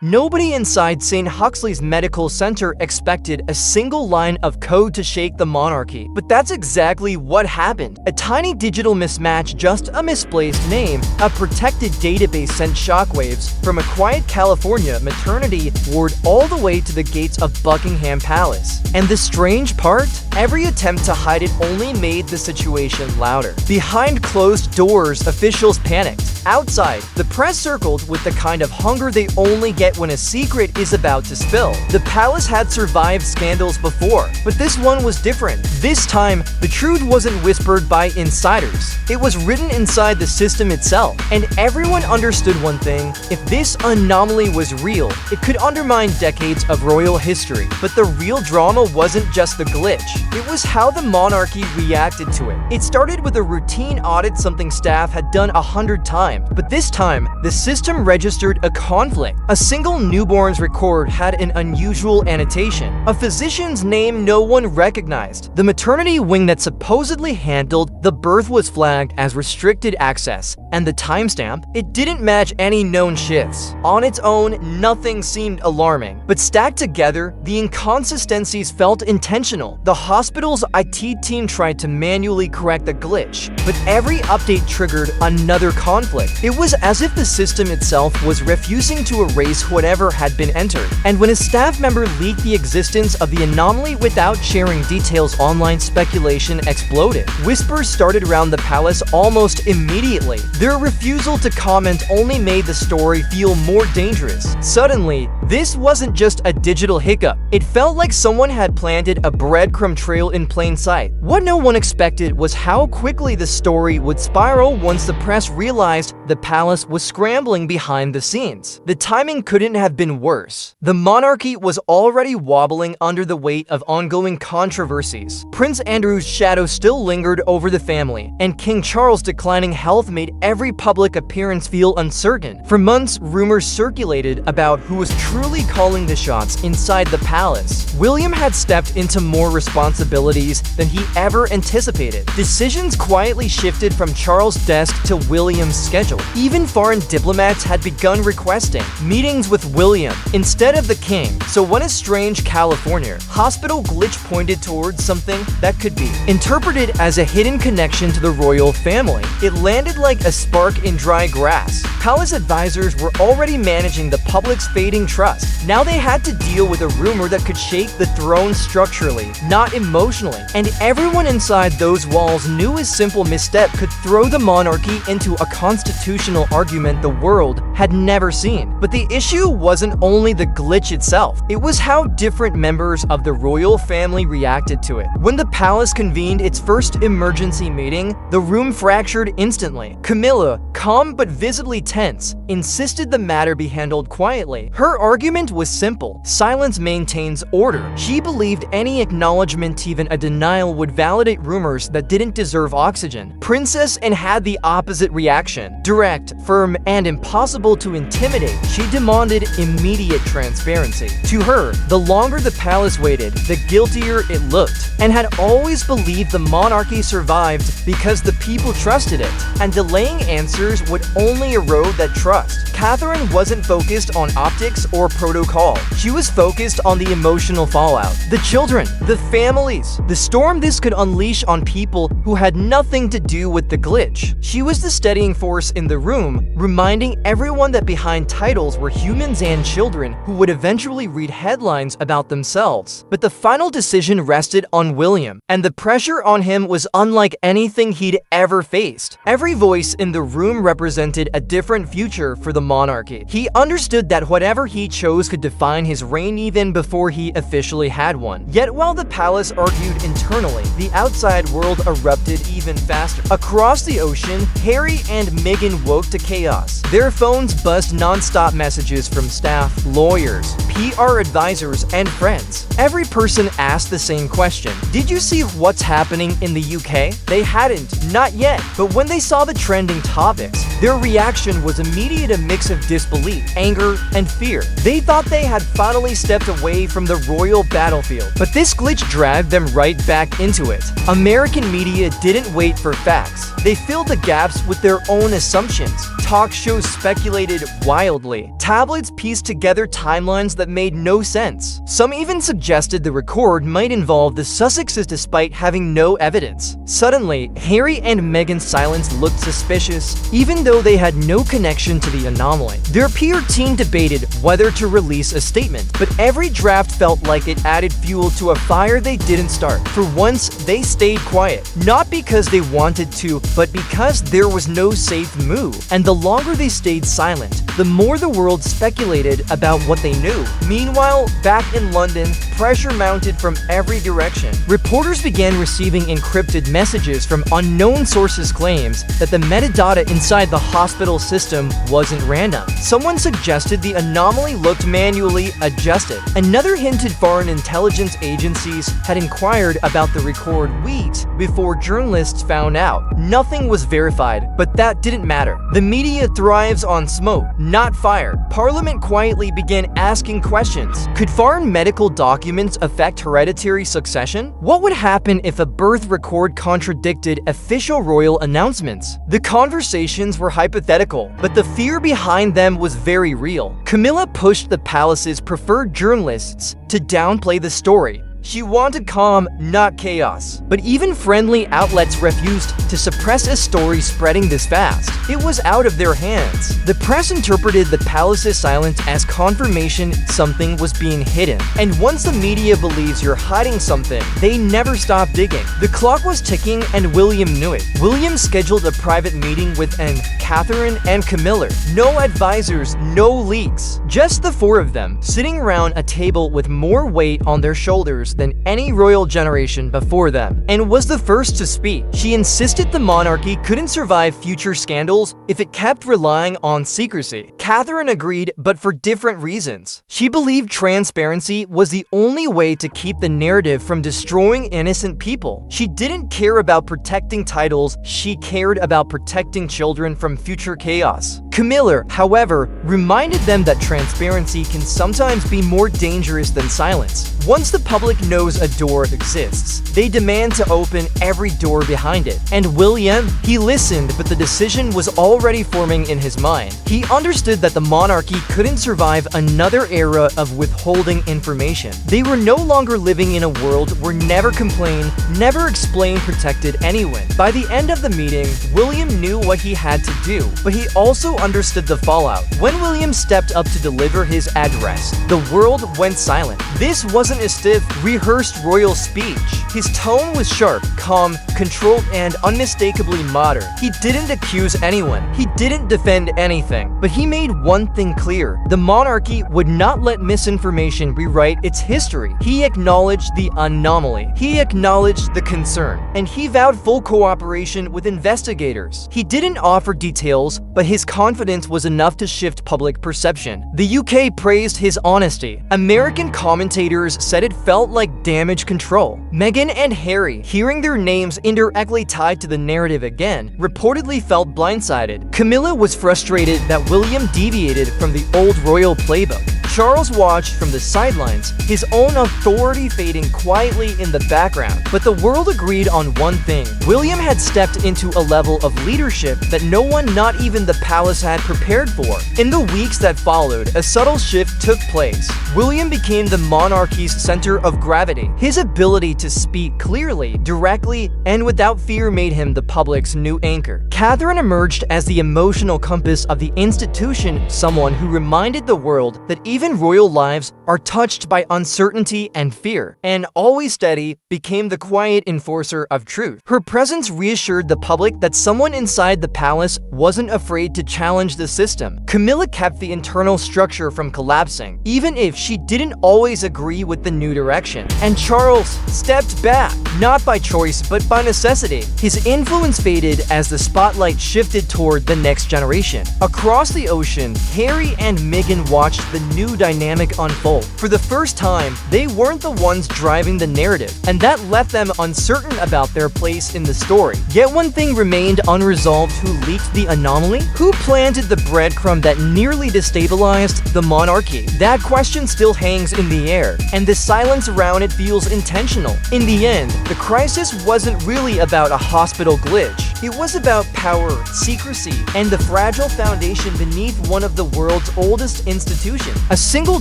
Nobody inside St. Huxley's medical center expected a single line of code to shake the monarchy, but that's exactly what happened. A tiny digital mismatch, just a misplaced name, a protected database sent shockwaves from a quiet California maternity ward all the way to the gates of Buckingham Palace. And the strange part? Every attempt to hide it only made the situation louder. Behind closed doors, officials panicked. Outside, the press circled with the kind of hunger they only get when a secret is about to spill. The palace had survived scandals before, but this one was different. This time, the truth wasn't whispered by insiders. It was written inside the system itself. And everyone understood one thing: if this anomaly was real, it could undermine decades of royal history. But the real drama wasn't just the glitch. It was how the monarchy reacted to it. It started with a routine audit, something staff had done 100 times. But this time, the system registered a conflict. A single newborn's record had an unusual annotation, a physician's name no one recognized. The maternity wing that supposedly handled the birth was flagged as restricted access, and the timestamp, it didn't match any known shifts. On its own, nothing seemed alarming, but stacked together, the inconsistencies felt intentional. The hospital's IT team tried to manually correct the glitch, but every update triggered another conflict. It was as if the system itself was refusing to erase whatever had been entered. And when a staff member leaked the existence of the anomaly without sharing details, online speculation exploded. Whispers started around the palace almost immediately. Their refusal to comment only made the story feel more dangerous. Suddenly, this wasn't just a digital hiccup. It felt like someone had planted a breadcrumb trail in plain sight. What no one expected was how quickly the story would spiral once the press realized the palace was scrambling behind the scenes. The timing couldn't have been worse. The monarchy was already wobbling under the weight of ongoing controversies. Prince Andrew's shadow still lingered over the family, and King Charles' declining health made every public appearance feel uncertain. For months, rumors circulated about who was truly calling the shots inside the palace. William had stepped into more responsibilities than he ever anticipated. Decisions quietly shifted from Charles' desk to William's schedule. Even foreign diplomats had begun requesting meetings with William instead of the king. So when a strange California hospital glitch pointed towards something that could be interpreted as a hidden connection to the royal family, it landed like a spark in dry grass. Palace advisors were already managing the public's fading trust. Now they had to deal with a rumor that could shake the throne structurally, not emotionally. And everyone inside those walls knew a simple misstep could throw the monarchy into a constitutional argument the world had never seen. But the issue wasn't only the glitch itself, it was how different members of the royal family reacted to it. When the palace convened its first emergency meeting, the room fractured instantly. Camilla, calm but visibly tense, insisted the matter be handled quietly. Her argument was simple: silence maintains order. She believed any acknowledgement, even a denial, would validate rumors that didn't deserve oxygen. Princess Anne had the opposite reaction. Direct, firm, and impossible to intimidate, she demanded immediate transparency. To her, the longer the palace waited, the guiltier it looked, and had always believed the monarchy survived because the people trusted it, and delaying answers would only erode that trust. Catherine wasn't focused on optics or protocol. She was focused on the emotional fallout. The children, the families, the storm this could unleash on people who had nothing to do with the glitch. She was the steadying force in the room, reminding everyone that behind titles were humans and children who would eventually read headlines about themselves. But the final decision rested on William, and the pressure on him was unlike anything he'd ever faced. Every voice in the room represented a different future for the monarchy. He understood that whatever he chose could define his reign even before he officially had one. Yet while the palace argued internally, the outside world erupted even faster. Across the ocean, Harry and Meghan woke to chaos. Their phones buzzed non-stop messages from staff, lawyers, PR advisors, and friends. Every person asked the same question: did you see what's happening in the UK? They hadn't, not yet. But when they saw the trending topics, their reaction was immediate, a mix of disbelief, anger, and fear. They thought they had finally stepped away from the royal battlefield. But this glitch dragged them right back into it. American media didn't wait for facts. They filled the gaps with their own assumptions. Talk shows speculated wildly. Tabloids tabloids pieced together timelines that made no sense. Some even suggested the record might involve the Sussexes despite having no evidence. Suddenly, Harry and Meghan's silence looked suspicious, even though they had no connection to the anomaly. Their PR team debated whether to release a statement, but every draft felt like it added fuel to a fire they didn't start. For once, they stayed quiet, not because they wanted to, but because there was no safe move. And the longer they stayed silent, the more the world speculated about what they knew. Meanwhile, back in London, pressure mounted from every direction. Reporters began receiving encrypted messages from unknown sources' claims that the metadata inside the hospital system wasn't random. Someone suggested the anomaly looked manually adjusted. Another hinted foreign intelligence agencies had inquired about the record weeks before journalists found out. Nothing was verified, but that didn't matter. The media thrives on smoke, not fire. Parliament quietly began asking questions. Could foreign medical documents affect hereditary succession? What would happen if a birth record contradicted official royal announcements? The conversations were hypothetical, but the fear behind them was very real. Camilla pushed the palace's preferred journalists to downplay the story. She wanted calm, not chaos. But even friendly outlets refused to suppress a story spreading this fast. It was out of their hands. The press interpreted the palace's silence as confirmation something was being hidden. And once the media believes you're hiding something, they never stop digging. The clock was ticking and William knew it. William scheduled a private meeting with Catherine and Camilla. No advisors, no leaks. Just the four of them, sitting around a table with more weight on their shoulders than any royal generation before them, and was the first to speak. She insisted the monarchy couldn't survive future scandals if it kept relying on secrecy. Catherine agreed, but for different reasons. She believed transparency was the only way to keep the narrative from destroying innocent people. She didn't care about protecting titles, she cared about protecting children from future chaos. Camilla, however, reminded them that transparency can sometimes be more dangerous than silence. Once the public knows a door exists, they demand to open every door behind it. And William, he listened, but the decision was already forming in his mind. He understood that the monarchy couldn't survive another era of withholding information. They were no longer living in a world where never complain, never explain protected anyone. By the end of the meeting, William knew what he had to do, but he also understood the fallout. When William stepped up to deliver his address, the world went silent. This wasn't a stiff, rehearsed royal speech. His tone was sharp, calm, controlled, and unmistakably modern. He didn't accuse anyone. He didn't defend anything. But he made one thing clear. The monarchy would not let misinformation rewrite its history. He acknowledged the anomaly. He acknowledged the concern. And he vowed full cooperation with investigators. He didn't offer details, but his confidence was enough to shift public perception. The UK praised his honesty. American commentators said it felt like damage control. Meghan and Harry, hearing their names indirectly tied to the narrative again, reportedly felt blindsided. Camilla was frustrated that William deviated from the old royal playbook. Charles watched from the sidelines, his own authority fading quietly in the background. But the world agreed on one thing. William had stepped into a level of leadership that no one, not even the palace, had prepared for. In the weeks that followed, a subtle shift took place. William became the monarchy's center of gravity. His ability to speak clearly, directly, and without fear made him the public's new anchor. Catherine emerged as the emotional compass of the institution, someone who reminded the world that even royal lives are touched by uncertainty and fear, and always steady became the quiet enforcer of truth. Her presence reassured the public that someone inside the palace wasn't afraid to challenge the system. Camilla kept the internal structure from collapsing, even if she didn't always agree with the new direction. And Charles stepped back, not by choice but by necessity. His influence faded as the spotlight shifted toward the next generation. Across the ocean, Harry and Meghan watched the new dynamic unfold. For the first time, they weren't the ones driving the narrative, and that left them uncertain about their place in the story. Yet one thing remained unresolved: who leaked the anomaly? Who planted the breadcrumb that nearly destabilized the monarchy? That question still hangs in the air, and the silence around it feels intentional. In the end, the crisis wasn't really about a hospital glitch. It was about power, secrecy, and the fragile foundation beneath one of the world's oldest institutions. A single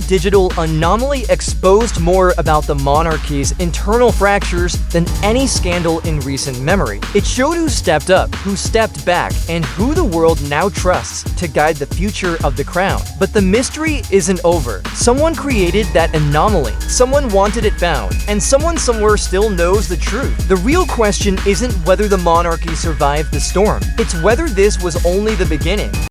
digital anomaly exposed more about the monarchy's internal fractures than any scandal in recent memory. It showed who stepped up, who stepped back, and who the world now trusts to guide the future of the crown. But the mystery isn't over. Someone created that anomaly, someone wanted it found, and someone somewhere still knows the truth. The real question isn't whether the monarchy survived the storm, it's whether this was only the beginning.